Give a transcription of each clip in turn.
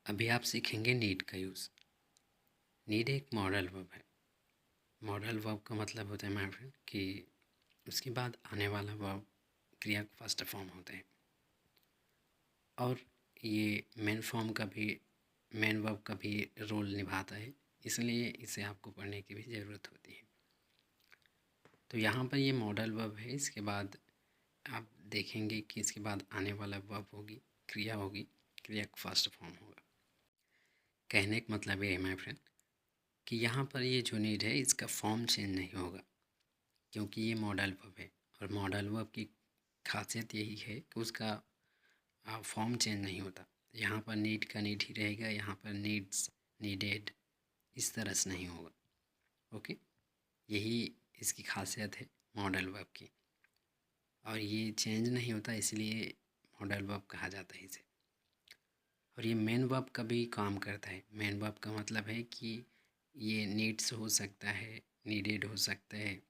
अभी आप सीखेंगे नीड का यूज़। नीड एक मॉडल वर्ब है। मॉडल वर्ब का मतलब होता है माय फ्रेंड कि उसके बाद आने वाला वर्ब क्रिया का फर्स्ट फॉर्म होता है, और ये मेन वर्ब का भी रोल निभाता है, इसलिए इसे आपको पढ़ने की भी ज़रूरत होती है। तो यहाँ पर ये मॉडल वर्ब है। इसके बाद आप देखेंगे कि इसके बाद आने वाला वर्ब होगी, क्रिया होगी, क्रिया का फर्स्ट फॉर्म होगा। कहने का मतलब ये है माय फ्रेंड कि यहाँ पर ये जो नीड है इसका फॉर्म चेंज नहीं होगा, क्योंकि ये मॉडल वर्ब है। और मॉडल वर्ब की खासियत यही है कि उसका फॉर्म चेंज नहीं होता। यहाँ पर नीड का नीड ही रहेगा, यहाँ पर नीड्स, नीडेड, इस तरह से नहीं होगा। ओके, यही इसकी खासियत है मॉडल वर्ब की, और ये चेंज नहीं होता, इसलिए मॉडल वर्ब कहा जाता है इसे। और ये मेन वर्ब का भी काम करता है। मेन वर्ब का मतलब है कि ये नीड्स हो सकता है, नीडेड हो सकता है,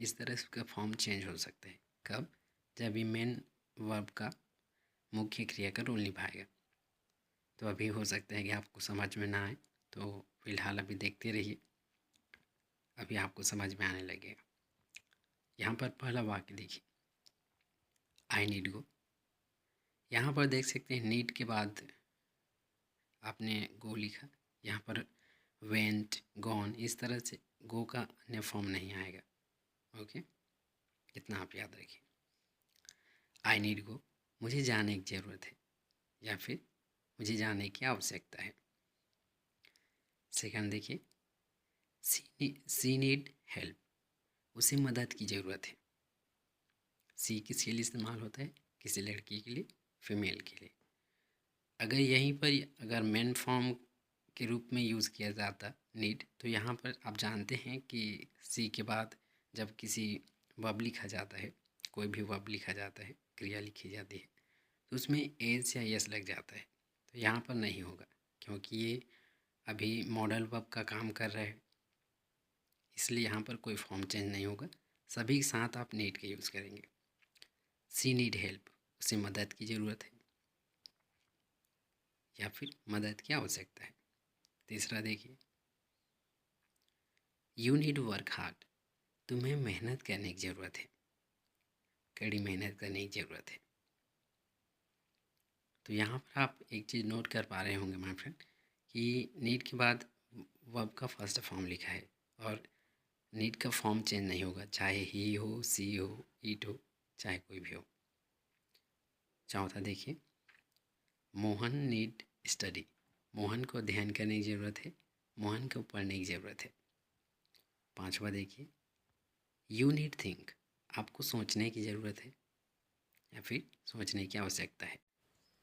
इस तरह से उसका फॉर्म चेंज हो सकता है। कब? जब ये मेन वर्ब का मुख्य क्रिया का रोल निभाएगा। तो अभी हो सकता है कि आपको समझ में ना आए, तो फिलहाल अभी देखते रहिए, अभी आपको समझ में आने लगेगा। यहाँ पर पहला वाक्य देखिए, आई नीड गो। यहाँ पर देख सकते हैं नीड के बाद आपने गो लिखा, यहाँ पर वेंट, गॉन, इस तरह से गो का अन्य फॉर्म नहीं आएगा। ओके, इतना आप याद रखिए। आई नीड गो, मुझे जाने की ज़रूरत है, या फिर मुझे जाने की आवश्यकता है। सेकंड देखिए, सी नीड हेल्प, उसे मदद की ज़रूरत है। सी किसके लिए इस्तेमाल होता है? किसी लड़की के लिए, फीमेल के लिए। अगर यहीं पर अगर मेन फॉर्म के रूप में यूज़ किया जाता नीड, तो यहाँ पर आप जानते हैं कि सी के बाद जब किसी वर्ब लिखा जाता है, कोई भी वर्ब लिखा जाता है, क्रिया लिखी जाती है, तो उसमें एस या यस लग जाता है। तो यहाँ पर नहीं होगा, क्योंकि ये अभी मॉडल वर्ब का काम कर रहा है, इसलिए यहाँ पर कोई फॉर्म चेंज नहीं होगा। सभी के साथ आप नीड का यूज़ करेंगे। सी नीड हेल्प, उसे मदद की ज़रूरत है, या फिर मदद की आवश्यकता है। तीसरा देखिए, यू नीड वर्क हार्ड, तुम्हें मेहनत करने की ज़रूरत है, कड़ी मेहनत करने की ज़रूरत है। तो यहाँ पर आप एक चीज़ नोट कर पा रहे होंगे माय फ्रेंड कि नीड के बाद वर्ब का फर्स्ट फॉर्म लिखा है, और नीड का फॉर्म चेंज नहीं होगा, चाहे ही हो, सी हो, ईट हो, चाहे कोई भी हो। चौथा देखिए, मोहन नीड स्टडी, मोहन को अध्ययन करने की ज़रूरत है, मोहन को पढ़ने की ज़रूरत है। पांचवा देखिए, यू नीड थिंक, आपको सोचने की ज़रूरत है, या फिर सोचने की आवश्यकता है।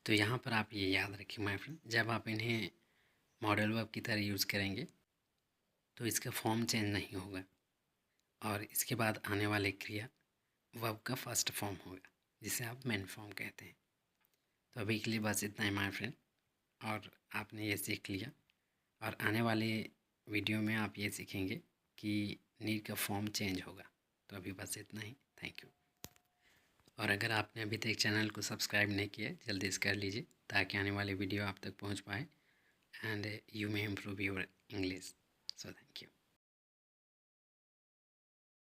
तो यहाँ पर आप ये याद रखिए माय फ्रेंड, जब आप इन्हें मॉडल वर्ब की तरह यूज़ करेंगे तो इसका फॉर्म चेंज नहीं होगा, और इसके बाद आने वाले क्रिया वर्ब का फर्स्ट फॉर्म होगा, जिसे आप मेन फॉर्म कहते हैं। तो अभी के लिए बस इतना ही माय फ्रेंड, और आपने ये सीख लिया, और आने वाले वीडियो में आप ये सीखेंगे कि नीड का फॉर्म चेंज होगा। तो अभी बस इतना ही, थैंक यू। और अगर आपने अभी तक चैनल को सब्सक्राइब नहीं किया, जल्दी से कर लीजिए, ताकि आने वाली वीडियो आप तक पहुंच पाए, and you may improve your English. So thank you.